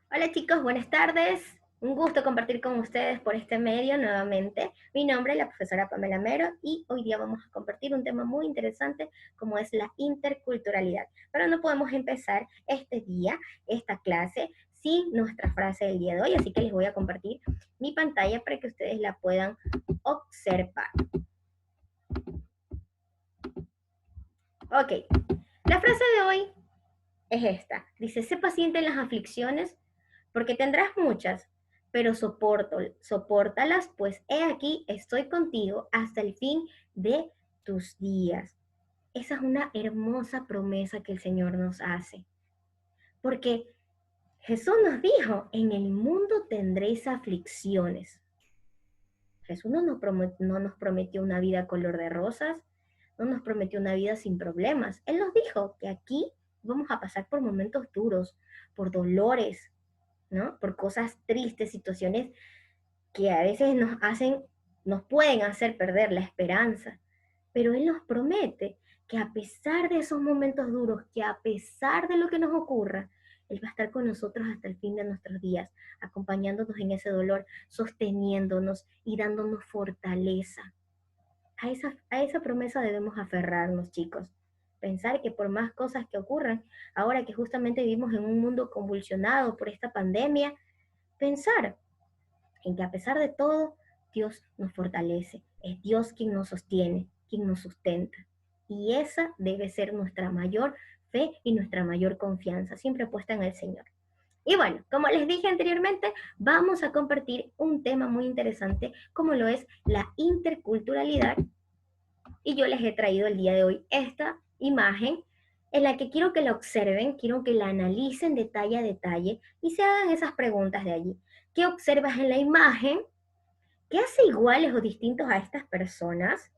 Hola chicos, buenas tardes. Un gusto compartir con ustedes por este medio nuevamente. Mi nombre es la profesora Pamela Mero y hoy día vamos a compartir un tema muy interesante como es la interculturalidad. Pero no podemos empezar este día, esta clase, sin nuestra frase del día de hoy, así que les voy a compartir mi pantalla para que ustedes la puedan observar. Ok, la frase de hoy es esta. Dice, sé paciente en las aflicciones porque tendrás muchas, pero sopórtalas, pues he aquí, estoy contigo hasta el fin de tus días. Esa es una hermosa promesa que el Señor nos hace, porque Jesús nos dijo, en el mundo tendréis aflicciones. Jesús no nos prometió una vida color de rosas, no nos prometió una vida sin problemas. Él nos dijo que aquí vamos a pasar por momentos duros, por dolores, ¿no? Por cosas tristes, situaciones que a veces nos pueden hacer perder la esperanza. Pero Él nos promete que a pesar de esos momentos duros, que a pesar de lo que nos ocurra, Él va a estar con nosotros hasta el fin de nuestros días, acompañándonos en ese dolor, sosteniéndonos y dándonos fortaleza. A esa promesa debemos aferrarnos, chicos. Pensar que por más cosas que ocurran, ahora que justamente vivimos en un mundo convulsionado por esta pandemia, pensar en que a pesar de todo, Dios nos fortalece. Es Dios quien nos sostiene, quien nos sustenta. Y esa debe ser nuestra mayor fe y nuestra mayor confianza, siempre puesta en el Señor. Y bueno, como les dije anteriormente, vamos a compartir un tema muy interesante como lo es la interculturalidad. Y yo les he traído el día de hoy esta imagen en la que quiero que la observen, quiero que la analicen detalle a detalle y se hagan esas preguntas de allí. ¿Qué observas en la imagen? ¿Qué hace iguales o distintos a estas personas?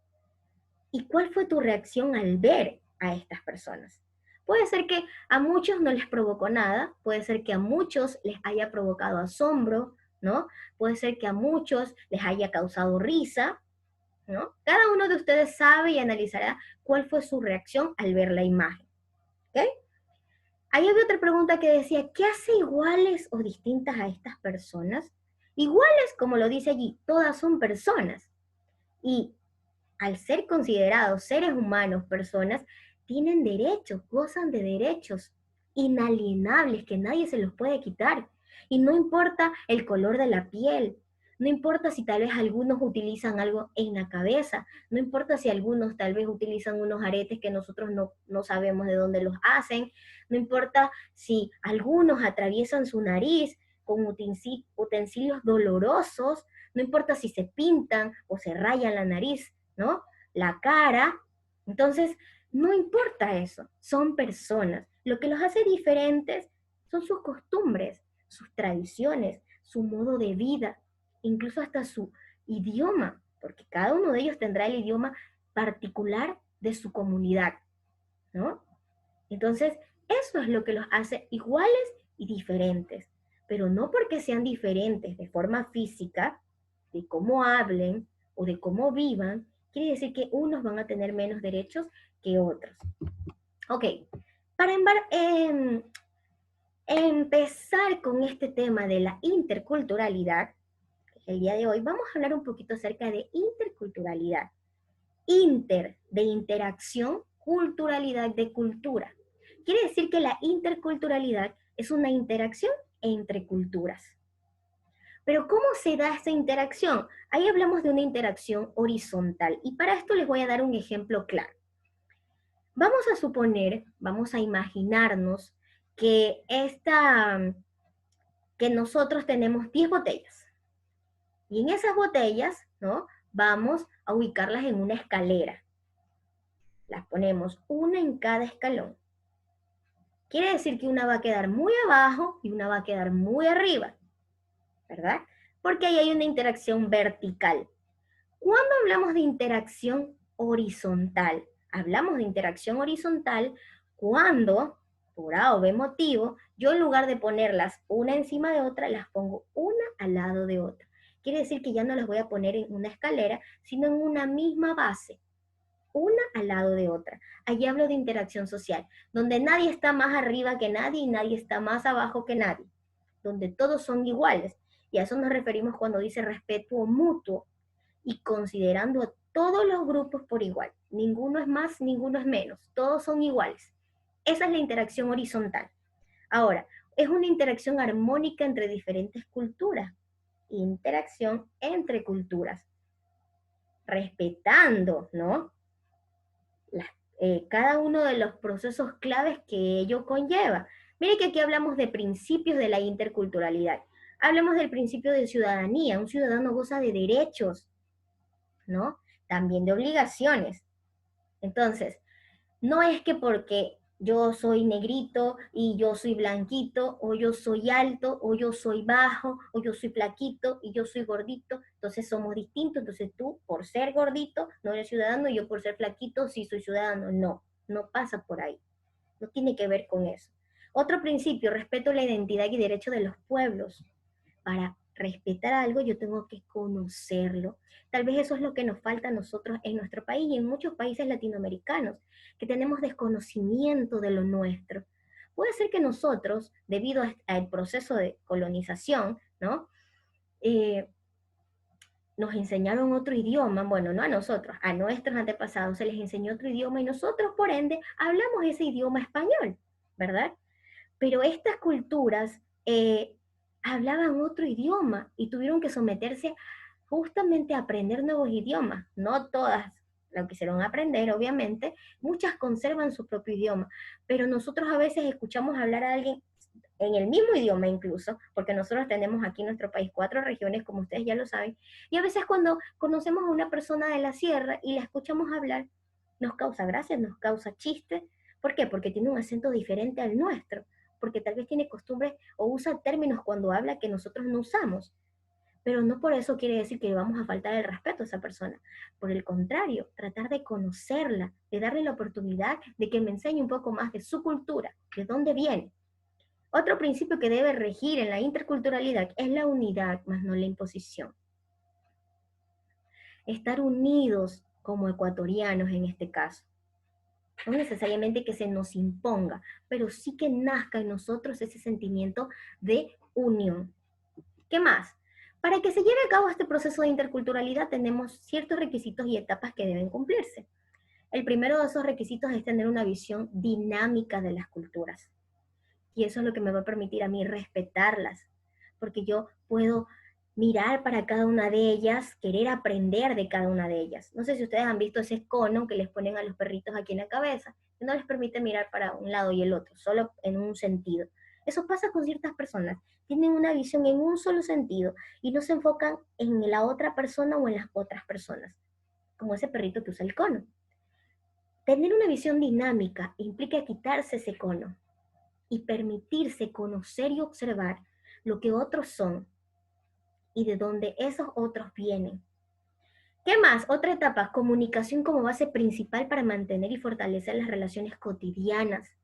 ¿Y cuál fue tu reacción al ver a estas personas? Puede ser que a muchos no les provocó nada, puede ser que a muchos les haya provocado asombro, ¿no? Puede ser que a muchos les haya causado risa, ¿no? Cada uno de ustedes sabe y analizará cuál fue su reacción al ver la imagen, ¿ok? Ahí había otra pregunta que decía, ¿qué hace iguales o distintas a estas personas? Iguales, como lo dice allí, todas son personas. Y al ser considerados seres humanos, personas, tienen derechos, gozan de derechos inalienables que nadie se los puede quitar. Y no importa el color de la piel, no importa si tal vez algunos utilizan algo en la cabeza, no importa si algunos tal vez utilizan unos aretes que nosotros no sabemos de dónde los hacen, no importa si algunos atraviesan su nariz con utensilios dolorosos, no importa si se pintan o se rayan la nariz, ¿no? La cara. Entonces, no importa eso, son personas. Lo que los hace diferentes son sus costumbres, sus tradiciones, su modo de vida, incluso hasta su idioma, porque cada uno de ellos tendrá el idioma particular de su comunidad, ¿no? Entonces, eso es lo que los hace iguales y diferentes, pero no porque sean diferentes de forma física, de cómo hablen o de cómo vivan, quiere decir que unos van a tener menos derechos que otros. Ok, para empezar con este tema de la interculturalidad, el día de hoy vamos a hablar un poquito acerca de interculturalidad. Inter, de interacción, culturalidad, de cultura. Quiere decir que la interculturalidad es una interacción entre culturas. Pero ¿cómo se da esta interacción? Ahí hablamos de una interacción horizontal y para esto les voy a dar un ejemplo claro. Vamos a suponer, vamos a imaginarnos que nosotros tenemos 10 botellas y en esas botellas, ¿no? Vamos a ubicarlas en una escalera. Las ponemos una en cada escalón. Quiere decir que una va a quedar muy abajo y una va a quedar muy arriba, ¿verdad? Porque ahí hay una interacción vertical. Cuando hablamos de interacción horizontal, hablamos de interacción horizontal cuando, por A o B motivo, yo en lugar de ponerlas una encima de otra, las pongo una al lado de otra. Quiere decir que ya no las voy a poner en una escalera, sino en una misma base, una al lado de otra. Allí hablo de interacción social, donde nadie está más arriba que nadie y nadie está más abajo que nadie. donde todos son iguales. Y a eso nos referimos cuando dice respeto mutuo y considerando a todos los grupos por igual. Ninguno es más, ninguno es menos, todos son iguales. Esa es la interacción horizontal. Ahora, es una interacción armónica entre diferentes culturas, interacción entre culturas, respetando, ¿no? Las, cada uno de los procesos claves que ello conlleva. Mire que aquí hablamos de principios de la interculturalidad. Hablamos del principio de ciudadanía. Un ciudadano goza de derechos, ¿no? También de obligaciones. Entonces, no es que porque yo soy negrito y yo soy blanquito, o yo soy alto, o yo soy bajo, o yo soy flaquito y yo soy gordito, entonces somos distintos, entonces tú por ser gordito no eres ciudadano y yo por ser flaquito sí soy ciudadano. No, no pasa por ahí, no tiene que ver con eso. Otro principio, respeto a la identidad y derecho de los pueblos. Para respetar algo yo tengo que conocerlo. Tal vez eso es lo que nos falta a nosotros en nuestro país y en muchos países latinoamericanos, que tenemos desconocimiento de lo nuestro. Puede ser que nosotros, debido al proceso de colonización, ¿no? Eh, nos enseñaron otro idioma, bueno, no a nosotros, a nuestros antepasados se les enseñó otro idioma y nosotros, por ende, hablamos ese idioma español, ¿verdad? Pero estas culturas hablaban otro idioma y tuvieron que someterse justamente a aprender nuevos idiomas. No todas lo quisieron aprender, obviamente, muchas conservan su propio idioma, pero nosotros a veces escuchamos hablar a alguien en el mismo idioma incluso, porque nosotros tenemos aquí en nuestro país 4 regiones, como ustedes ya lo saben, y a veces cuando conocemos a una persona de la sierra y la escuchamos hablar, nos causa gracia, nos causa chiste. ¿Por qué? Porque tiene un acento diferente al nuestro, porque tal vez tiene costumbres o usa términos cuando habla que nosotros no usamos. Pero no por eso quiere decir que vamos a faltar el respeto a esa persona. Por el contrario, tratar de conocerla, de darle la oportunidad de que me enseñe un poco más de su cultura, de dónde viene. Otro principio que debe regir en la interculturalidad es la unidad, más no la imposición. Estar unidos como ecuatorianos en este caso. No necesariamente que se nos imponga, pero sí que nazca en nosotros ese sentimiento de unión. ¿Qué más? Para que se lleve a cabo este proceso de interculturalidad tenemos ciertos requisitos y etapas que deben cumplirse. El primero de esos requisitos es tener una visión dinámica de las culturas. Y eso es lo que me va a permitir a mí respetarlas, porque yo puedo mirar para cada una de ellas, querer aprender de cada una de ellas. No sé si ustedes han visto ese cono que les ponen a los perritos aquí en la cabeza, que no les permite mirar para un lado y el otro, solo en un sentido. Eso pasa con ciertas personas, tienen una visión en un solo sentido y no se enfocan en la otra persona o en las otras personas, como ese perrito que usa el cono. Tener una visión dinámica implica quitarse ese cono y permitirse conocer y observar lo que otros son y de dónde esos otros vienen. ¿Qué más? Otra etapa, comunicación como base principal para mantener y fortalecer las relaciones cotidianas.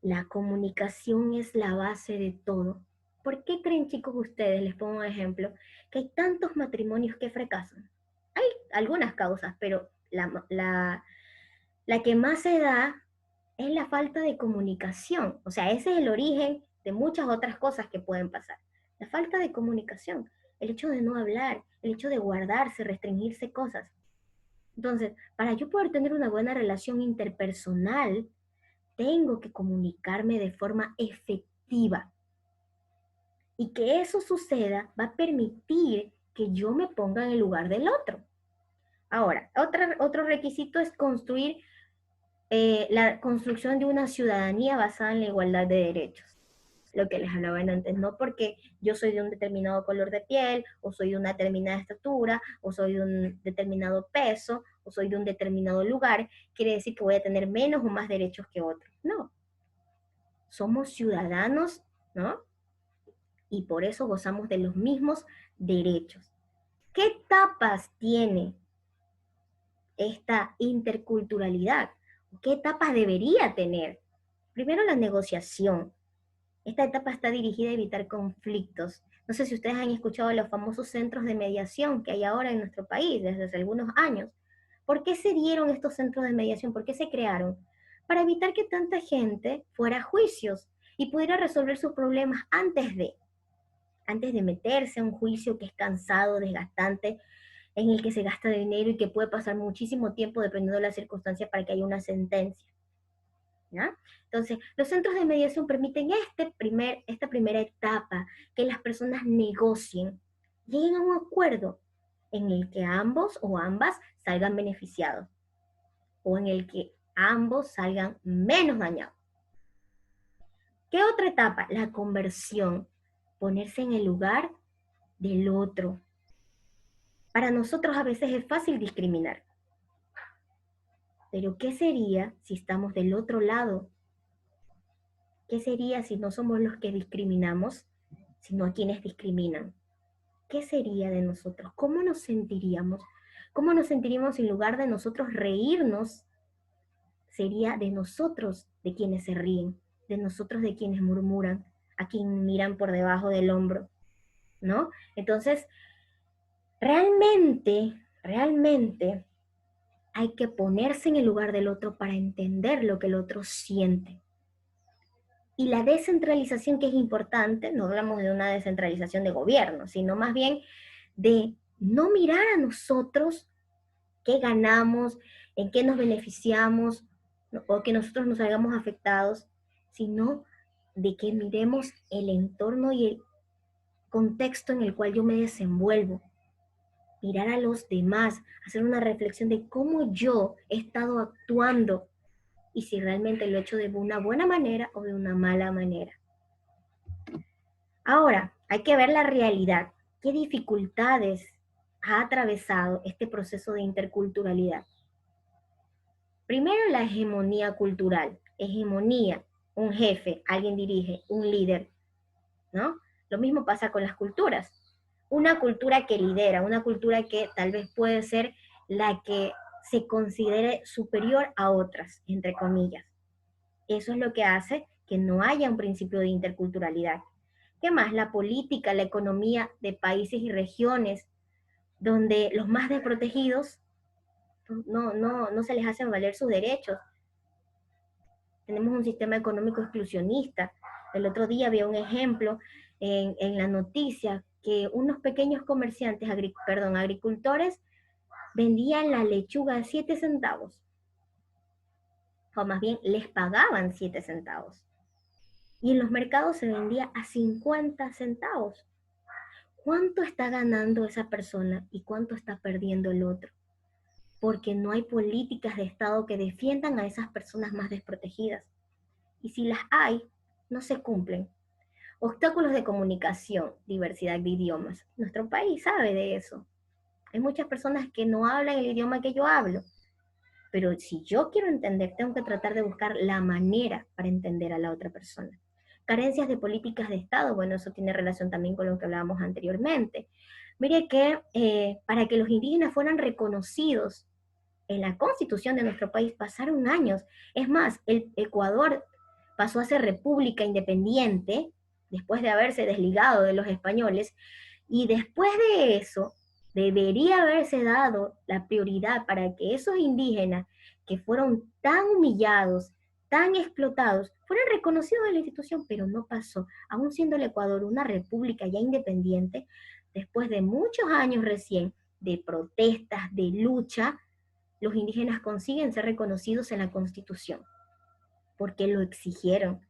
La comunicación es la base de todo. ¿Por qué creen, chicos, ustedes, les pongo un ejemplo, que hay tantos matrimonios que fracasan? Hay algunas causas, pero la que más se da es la falta de comunicación. O sea, ese es el origen de muchas otras cosas que pueden pasar. La falta de comunicación, el hecho de no hablar, el hecho de guardarse, restringirse cosas. Entonces, para yo poder tener una buena relación interpersonal, tengo que comunicarme de forma efectiva. Y que eso suceda va a permitir que yo me ponga en el lugar del otro. Ahora, otro requisito es construir la construcción de una ciudadanía basada en la igualdad de derechos. Lo que les hablaba antes, no porque yo soy de un determinado color de piel, o soy de una determinada estatura, o soy de un determinado peso, o soy de un determinado lugar, quiere decir que voy a tener menos o más derechos que otros. No, somos ciudadanos, ¿no? Y por eso gozamos de los mismos derechos. ¿Qué etapas tiene esta interculturalidad? ¿Qué etapas debería tener? Primero, la negociación. Esta etapa está dirigida a evitar conflictos. No sé si ustedes han escuchado de los famosos centros de mediación que hay ahora en nuestro país desde hace algunos años. ¿Por qué se dieron estos centros de mediación? ¿Por qué se crearon? Para evitar que tanta gente fuera a juicios y pudiera resolver sus problemas antes de meterse a un juicio que es cansado, desgastante, en el que se gasta dinero y que puede pasar muchísimo tiempo dependiendo de las circunstancias para que haya una sentencia. ¿Ya? Entonces, los centros de mediación permiten esta primera etapa, que las personas negocien, lleguen a un acuerdo en el que ambos o ambas salgan beneficiados, o en el que ambos salgan menos dañados. ¿Qué otra etapa? La conversión, ponerse en el lugar del otro. Para nosotros a veces es fácil discriminar, pero ¿qué sería si estamos del otro lado? ¿Qué sería si no somos los que discriminamos, sino a quienes discriminan? ¿Qué sería de nosotros? ¿Cómo nos sentiríamos? ¿Cómo nos sentiríamos si en lugar de nosotros reírnos, sería de nosotros de quienes se ríen, de nosotros de quienes murmuran, a quienes miran por debajo del hombro, ¿no? Entonces, realmente hay que ponerse en el lugar del otro para entender lo que el otro siente. Y la descentralización, que es importante, no hablamos de una descentralización de gobierno, sino más bien de no mirar a nosotros qué ganamos, en qué nos beneficiamos, o que nosotros nos hagamos afectados, sino de que miremos el entorno y el contexto en el cual yo me desenvuelvo. Mirar a los demás, hacer una reflexión de cómo yo he estado actuando y si realmente lo he hecho de una buena manera o de una mala manera. Ahora, hay que ver la realidad. ¿Qué dificultades ha atravesado este proceso de interculturalidad? Primero, la hegemonía cultural. Hegemonía, un jefe, alguien dirige, un líder, ¿no? Lo mismo pasa con las culturas. Una cultura que lidera, una cultura que tal vez puede ser la que se considere superior a otras, entre comillas. Eso es lo que hace que no haya un principio de interculturalidad. ¿Qué más? La política, la economía de países y regiones donde los más desprotegidos no se les hacen valer sus derechos. Tenemos un sistema económico exclusionista. El otro día había un ejemplo en la noticia que unos pequeños comerciantes, agricultores, vendían la lechuga a 7 centavos. O más bien, les pagaban 7 centavos. Y en los mercados se vendía a 50 centavos. ¿Cuánto está ganando esa persona y cuánto está perdiendo el otro? Porque no hay políticas de Estado que defiendan a esas personas más desprotegidas. Y si las hay, no se cumplen. Obstáculos de comunicación, diversidad de idiomas. Nuestro país sabe de eso. Hay muchas personas que no hablan el idioma que yo hablo. Pero si yo quiero entender, tengo que tratar de buscar la manera para entender a la otra persona. Carencias de políticas de Estado, bueno, eso tiene relación también con lo que hablábamos anteriormente. Mire que para que los indígenas fueran reconocidos en la constitución de nuestro país pasaron años. Es más, el Ecuador pasó a ser república independiente después de haberse desligado de los españoles, y después de eso debería haberse dado la prioridad para que esos indígenas que fueron tan humillados, tan explotados, fueran reconocidos en la institución, pero no pasó. Aún siendo el Ecuador una república ya independiente, después de muchos años recién de protestas, de lucha, los indígenas consiguen ser reconocidos en la Constitución, porque lo exigieron.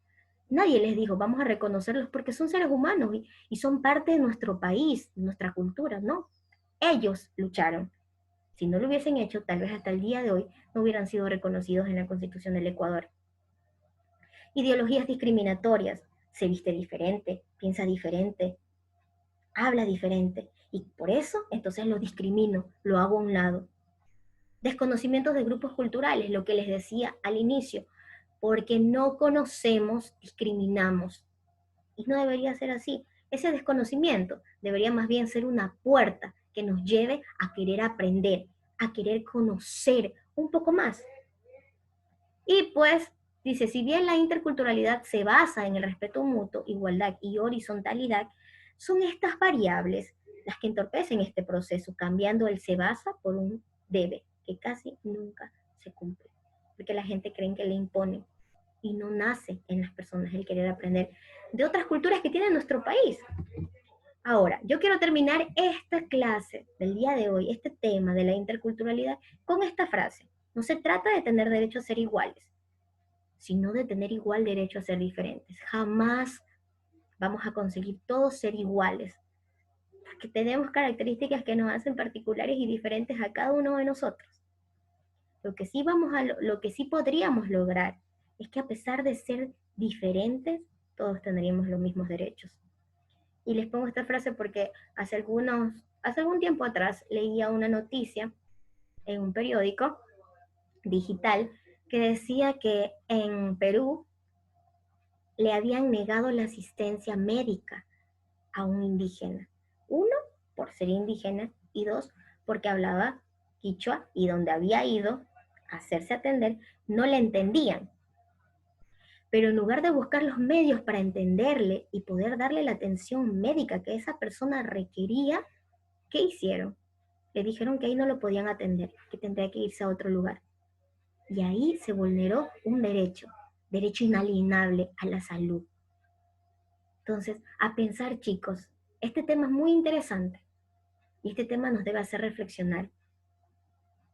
Nadie les dijo, vamos a reconocerlos porque son seres humanos y son parte de nuestro país, de nuestra cultura, no. Ellos lucharon. Si no lo hubiesen hecho, tal vez hasta el día de hoy no hubieran sido reconocidos en la Constitución del Ecuador. Ideologías discriminatorias. Se viste diferente, piensa diferente, habla diferente. Y por eso, entonces lo discrimino, lo hago a un lado. Desconocimientos de grupos culturales, lo que les decía al inicio. Porque no conocemos, discriminamos. Y no debería ser así. Ese desconocimiento debería más bien ser una puerta que nos lleve a querer aprender, a querer conocer un poco más. Y pues, dice, si bien la interculturalidad se basa en el respeto mutuo, igualdad y horizontalidad, son estas variables las que entorpecen este proceso, cambiando el se basa por un debe, que casi nunca se cumple, porque la gente cree que le imponen. y no nace en las personas el querer aprender de otras culturas que tiene nuestro país. Ahora, yo quiero terminar esta clase del día de hoy, este tema de la interculturalidad, con esta frase. No se trata de tener derecho a ser iguales, sino de tener igual derecho a ser diferentes. Jamás vamos a conseguir todos ser iguales, porque tenemos características que nos hacen particulares y diferentes a cada uno de nosotros. Lo que sí podríamos lograr es que a pesar de ser diferentes, todos tendríamos los mismos derechos. Y les pongo esta frase porque hace algún tiempo atrás leía una noticia en un periódico digital que decía que en Perú le habían negado la asistencia médica a un indígena. Uno, por ser indígena, y dos, porque hablaba quichua y donde había ido a hacerse atender no le entendían. Pero en lugar de buscar los medios para entenderle y poder darle la atención médica que esa persona requería, ¿qué hicieron? Le dijeron que ahí no lo podían atender, que tendría que irse a otro lugar. Y ahí se vulneró un derecho inalienable a la salud. Entonces, a pensar, chicos, este tema es muy interesante y este tema nos debe hacer reflexionar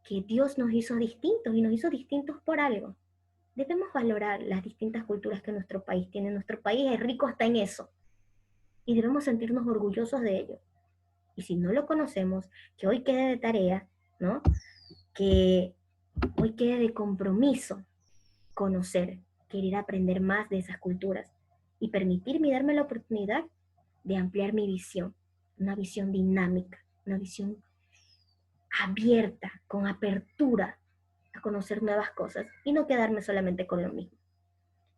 que Dios nos hizo distintos y nos hizo distintos por algo. Debemos valorar las distintas culturas que nuestro país tiene. Nuestro país es rico hasta en eso y debemos sentirnos orgullosos de ello. Y si no lo conocemos, que hoy quede de tarea, ¿no? Que hoy quede de compromiso conocer, querer aprender más de esas culturas y permitirme y darme la oportunidad de ampliar mi visión, una visión dinámica, una visión abierta, con apertura a conocer nuevas cosas y no quedarme solamente con lo mismo.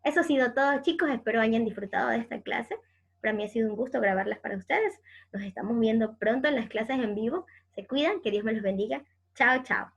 Eso ha sido todo, chicos. Espero hayan disfrutado de esta clase. Para mí ha sido un gusto grabarlas para ustedes. Nos estamos viendo pronto en las clases en vivo. Se cuidan, que Dios me los bendiga. Chao, chao.